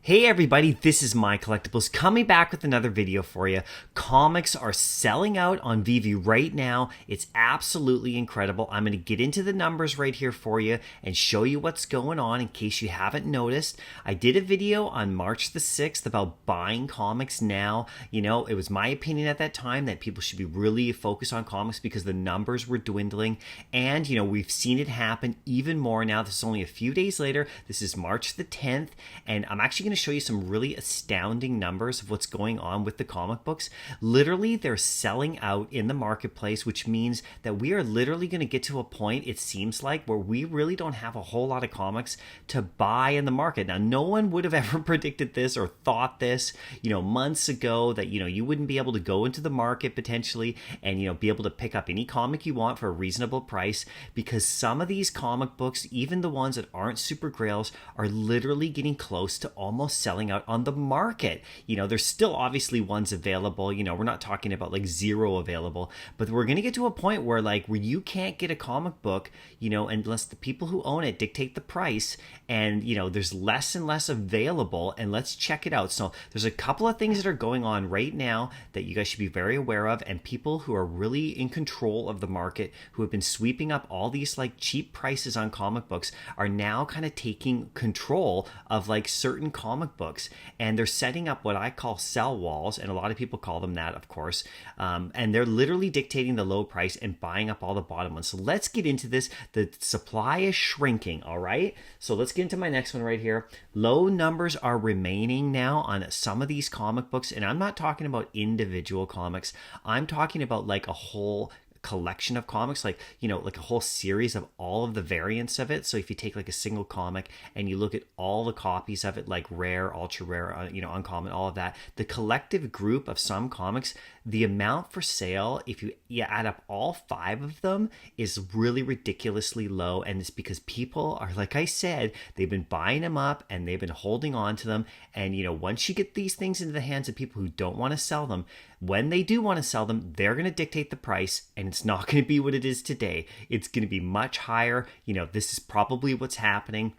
Hey everybody, this is MyCollectables coming back with another video for you. Comics are selling out on Veve right now. It's absolutely incredible. I'm going to get into the numbers right here for you and show you what's going on in case you haven't noticed. I did a video on March the 6th about buying comics now. You know, it was my opinion at that time that people should be really focused on comics because the numbers were dwindling. And, you know, we've seen it happen even more now. This is only a few days later. This is March the 10th, and I'm actually going to show you some really astounding numbers of what's going on with the comic books. Literally, they're selling out in the marketplace, which means that we are literally going to get to a point, it seems like, where we really don't have a whole lot of comics to buy in the market. Now, no one would have ever predicted this or thought this, you know, months ago, that, you know, you wouldn't be able to go into the market potentially and, you know, be able to pick up any comic you want for a reasonable price, because some of these comic books, even the ones that aren't super grails, are literally getting close to almost selling out on the market. You know, there's still obviously ones available. You know, we're not talking about like zero available, but we're going to get to a point where you can't get a comic book, you know, unless the people who own it dictate the price, and, you know, there's less and less available. And let's check it out. So there's a couple of things that are going on right now that you guys should be very aware of, and people who are really in control of the market, who have been sweeping up all these like cheap prices on comic books, are now kind of taking control of like certain comic books, and they're setting up what I call sell walls, and a lot of people call them that, of course, and they're literally dictating the low price and buying up all the bottom ones. So let's get into this. The supply is shrinking, all right? So let's get into my next one right here. Low numbers are remaining now on some of these comic books, and I'm not talking about individual comics. I'm talking about like a whole collection of comics, like, you know, like a whole series of all of the variants of it. So if you take like a single comic and you look at all the copies of it, like rare, ultra rare, you know, uncommon, all of that, the collective group of some comics, the amount for sale, if you add up all 5 of them, is really ridiculously low. And it's because people are, like I said, they've been buying them up and they've been holding on to them. And, you know, once you get these things into the hands of people who don't want to sell them, when they do want to sell them, they're going to dictate the price, and it's not going to be what it is today. It's going to be much higher. You know, this is probably what's happening.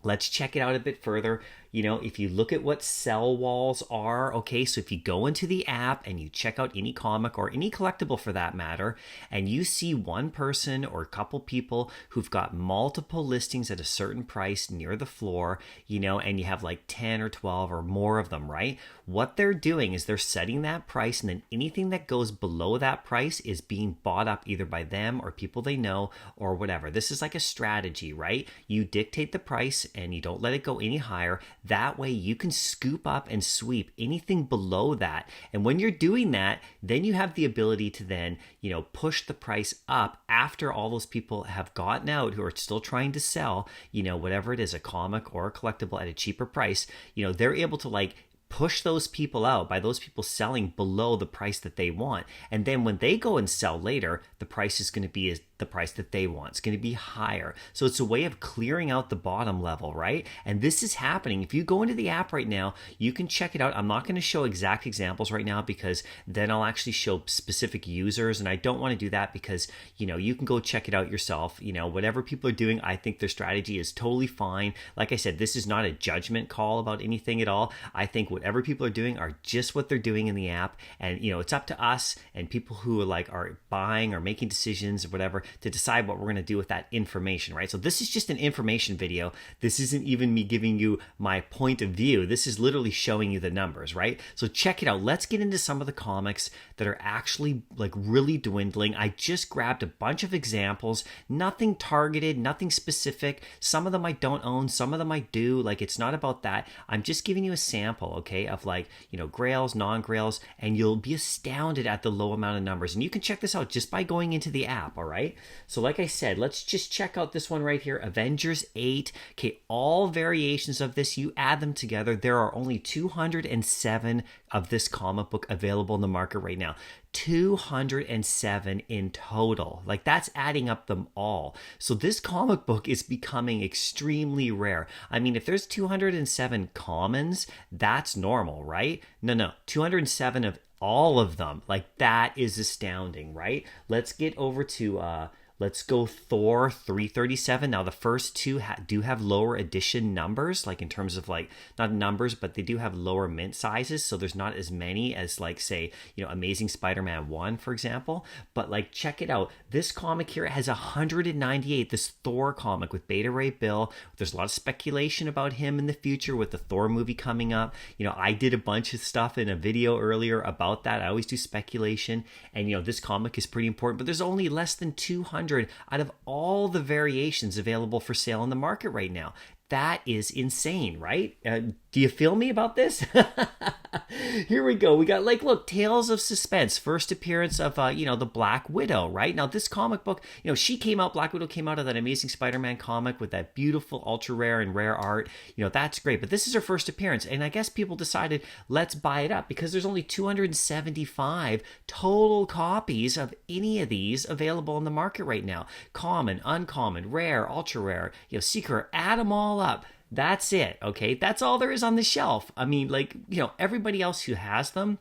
Let's check it out a bit further. You know, if you look at what sell walls are, okay, so if you go into the app and you check out any comic or any collectible for that matter, and you see one person or a couple people who've got multiple listings at a certain price near the floor, you know, and you have like 10 or 12 or more of them, right? What they're doing is they're setting that price, and then anything that goes below that price is being bought up either by them or people they know or whatever. This is like a strategy, right? You dictate the price and you don't let it go any higher. That way you can scoop up and sweep anything below that. And when you're doing that, then you have the ability to then, you know, push the price up after all those people have gotten out who are still trying to sell, you know, whatever it is, a comic or a collectible at a cheaper price. You know, they're able to like push those people out by those people selling below the price that they want. And then when they go and sell later, the price is going to be the price that they want. It's going to be higher. So it's a way of clearing out the bottom level, right? And this is happening. If you go into the app right now, you can check it out. I'm not going to show exact examples right now because then I'll actually show specific users, and I don't want to do that because, you know, you can go check it out yourself. You know, whatever people are doing, I think their strategy is totally fine. Like I said, this is not a judgment call about anything at all. I think whatever people are doing are just what they're doing in the app, and, you know, it's up to us and people who are buying or making decisions or whatever to decide what we're going to do with that information, right? So this is just an information video. This isn't even me giving you my point of view. This is literally showing you the numbers, right? So check it out. Let's get into some of the comics that are actually like really dwindling. I just grabbed a bunch of examples, nothing targeted, nothing specific. Some of them I don't own, some of them I do. Like, it's not about that. I'm just giving you a sample, okay, of like, you know, grails, non-grails, and you'll be astounded at the low amount of numbers. And you can check this out just by going into the app, all right? So like I said, let's just check out this one right here, Avengers 8. Okay, all variations of this, you add them together, there are only 207 of this comic book available in the market right now. 207 in total. Like, that's adding up them all. So this comic book is becoming extremely rare. I mean, if there's 207 commons, that's normal, right? No, 207 of all of them. Like, that is astounding, right? Let's get over to Let's go Thor 337. Now, the first two do have lower edition numbers, like in terms of like, not numbers, but they do have lower mint sizes. So there's not as many as like, say, Amazing Spider-Man 1, for example. But like, check it out. This comic here has 198, this Thor comic with Beta Ray Bill. There's a lot of speculation about him in the future with the Thor movie coming up. I did a bunch of stuff in a video earlier about that. I always do speculation. And, this comic is pretty important, but there's only less than 200 out of all the variations available for sale in the market right now. That is insane, right? Do you feel me about this? Here we go. We got look, Tales of Suspense, first appearance of, the Black Widow, right? Now, this comic book, Black Widow came out of that Amazing Spider-Man comic with that beautiful, ultra rare and rare art. That's great. But this is her first appearance. And I guess people decided, let's buy it up because there's only 275 total copies of any of these available in the market right now. Common, uncommon, rare, ultra rare, secret, add them all up. That's it, okay? That's all there is on the shelf. I mean, everybody else who has them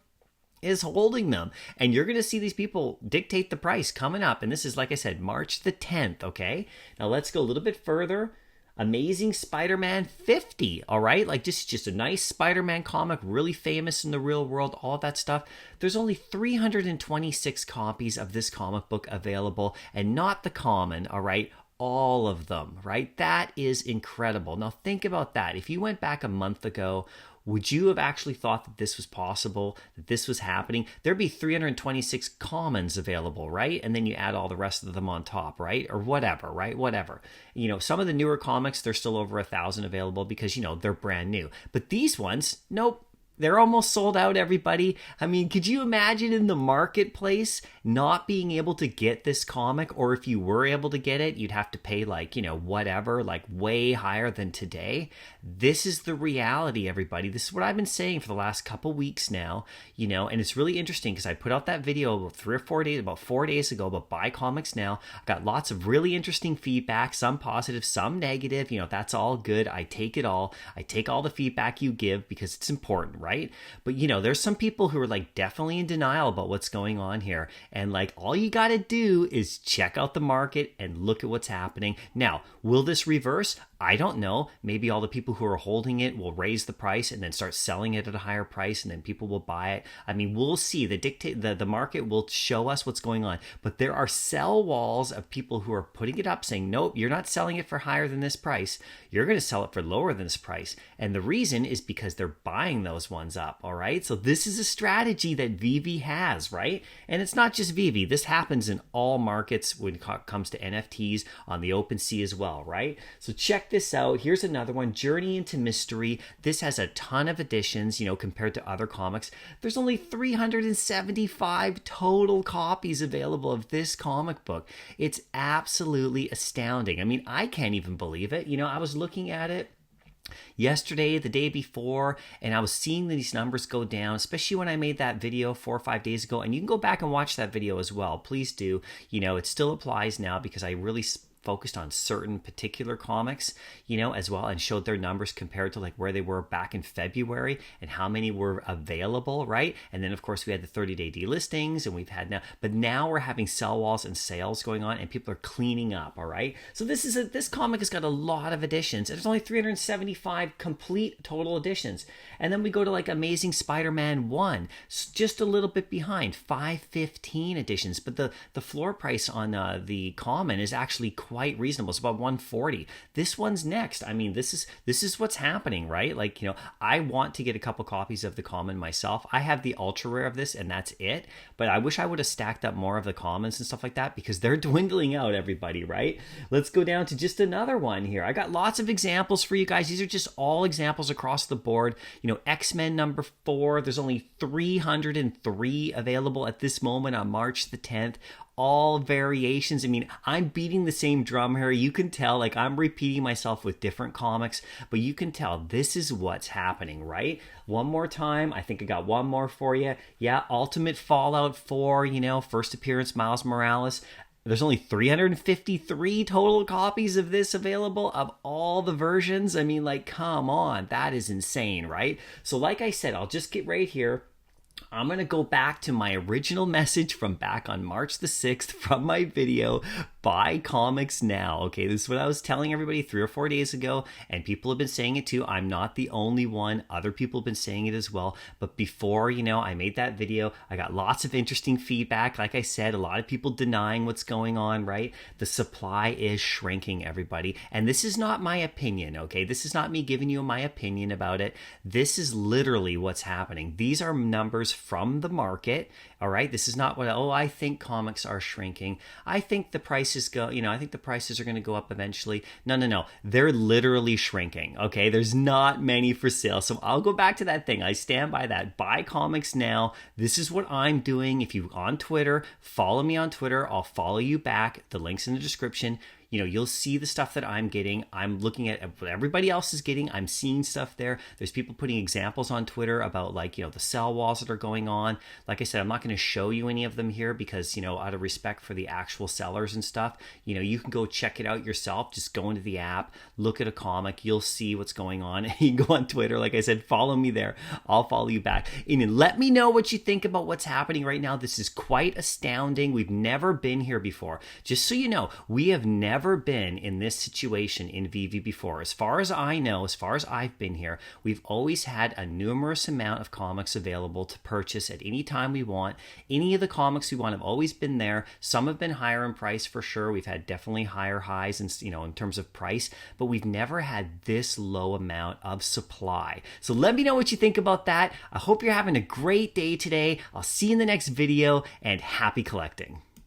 is holding them. And you're going to see these people dictate the price coming up. And this is, like I said, March the 10th, okay? Now let's go a little bit further. Amazing Spider-Man 50, all right? Just a nice Spider-Man comic, really famous in the real world, all that stuff. There's only 326 copies of this comic book available, and not the common, all right? All of them, right? That is incredible. Now think about that. If you went back a month ago, would you have actually thought that this was possible, that this was happening? There'd be 326 commons available, right? And then you add all the rest of them on top, right? Or whatever, right? Whatever. Some of the newer comics, they're still over 1,000 available because, they're brand new. But these ones, nope. They're almost sold out, everybody. I mean, could you imagine in the marketplace not being able to get this comic? Or if you were able to get it, you'd have to pay whatever, way higher than today. This is the reality, everybody. This is what I've been saying for the last couple weeks now, and it's really interesting because I put out that video about 4 days ago about buy comics now. I got lots of really interesting feedback, some positive, some negative. That's all good. I take it all. I take all the feedback you give because it's important, right? But there's some people who are definitely in denial about what's going on here. And all you got to do is check out the market and look at what's happening. Now, will this reverse? I don't know. Maybe all the people who are holding it will raise the price and then start selling it at a higher price, and then people will buy it. I mean, we'll see. The market will show us what's going on. But there are sell walls of people who are putting it up saying, nope, you're not selling it for higher than this price. You're going to sell it for lower than this price. And the reason is because they're buying those ones up, all right? So this is a strategy that Veve has, right? And it's not just Veve. This happens in all markets when it comes to NFTs on the OpenSea as well, right? So check this out. Here's another one, Journey into Mystery. This has a ton of editions, compared to other comics. There's only 375 total copies available of this comic book. It's absolutely astounding. I mean, I can't even believe it. I was looking at it yesterday, the day before, and I was seeing these numbers go down, especially when I made that video 4 or 5 days ago. And you can go back and watch that video as well. Please do. It still applies now because I really focused on certain particular comics, as well, and showed their numbers compared to where they were back in February and how many were available, right? And then of course we had the 30-day delistings, and we've had now we're having sell walls and sales going on, and people are cleaning up, all right? So this comic has got a lot of editions, and there's only 375 complete total editions. And then we go to Amazing Spider-Man 1, just a little bit behind, 515 editions, but the floor price on the common is actually quite reasonable. It's about 140. This one's next. I mean, this is what's happening, right? I want to get a couple copies of the common myself. I have the ultra rare of this, and that's it. But I wish I would have stacked up more of the commons and stuff like that because they're dwindling out, everybody, right? Let's go down to just another one here. I got lots of examples for you guys. These are just all examples across the board. X-Men number 4, there's only 303 available at this moment on March the 10th. All variations. I mean, I'm beating the same drum here. You can tell, I'm repeating myself with different comics, but you can tell this is what's happening, right? One more time. I think I got one more for you. Yeah, Ultimate Fallout 4, first appearance Miles Morales. There's only 353 total copies of this available of all the versions. I mean, come on, that is insane, right? So like I said, I'll just get right here. I'm going to go back to my original message from back on March the 6th from my video, buy comics now. Okay, this is what I was telling everybody 3 or 4 days ago, and people have been saying it too. I'm not the only one. Other people have been saying it as well. But before, I made that video, I got lots of interesting feedback. Like I said, a lot of people denying what's going on, right? The supply is shrinking, everybody. And this is not my opinion, okay? This is not me giving you my opinion about it. This is literally what's happening. These are numbers from the market. All right, this is not what, I think comics are shrinking. I think the prices I think the prices are going to go up eventually. No. They're literally shrinking. Okay, there's not many for sale. So I'll go back to that thing. I stand by that. Buy comics now. This is what I'm doing. If you on Twitter, follow me on Twitter. I'll follow you back. The link's in the description. You'll see the stuff that I'm getting. I'm looking at what everybody else is getting. I'm seeing stuff there. There's people putting examples on Twitter about the sell walls that are going on. Like I said, I'm not going to show you any of them here because, out of respect for the actual sellers and stuff, you can go check it out yourself. Just go into the app, look at a comic. You'll see what's going on. You can go on Twitter. Like I said, follow me there. I'll follow you back. And let me know what you think about what's happening right now. This is quite astounding. We've never been here before. Just so you know, we have never been in this situation in Veve before. As far as I know, as far as I've been here, we've always had a numerous amount of comics available to purchase at any time we want. Any of the comics we want have always been there. Some have been higher in price for sure. We've had definitely higher highs in terms of price, but we've never had this low amount of supply. So let me know what you think about that. I hope you're having a great day today. I'll see you in the next video, and happy collecting.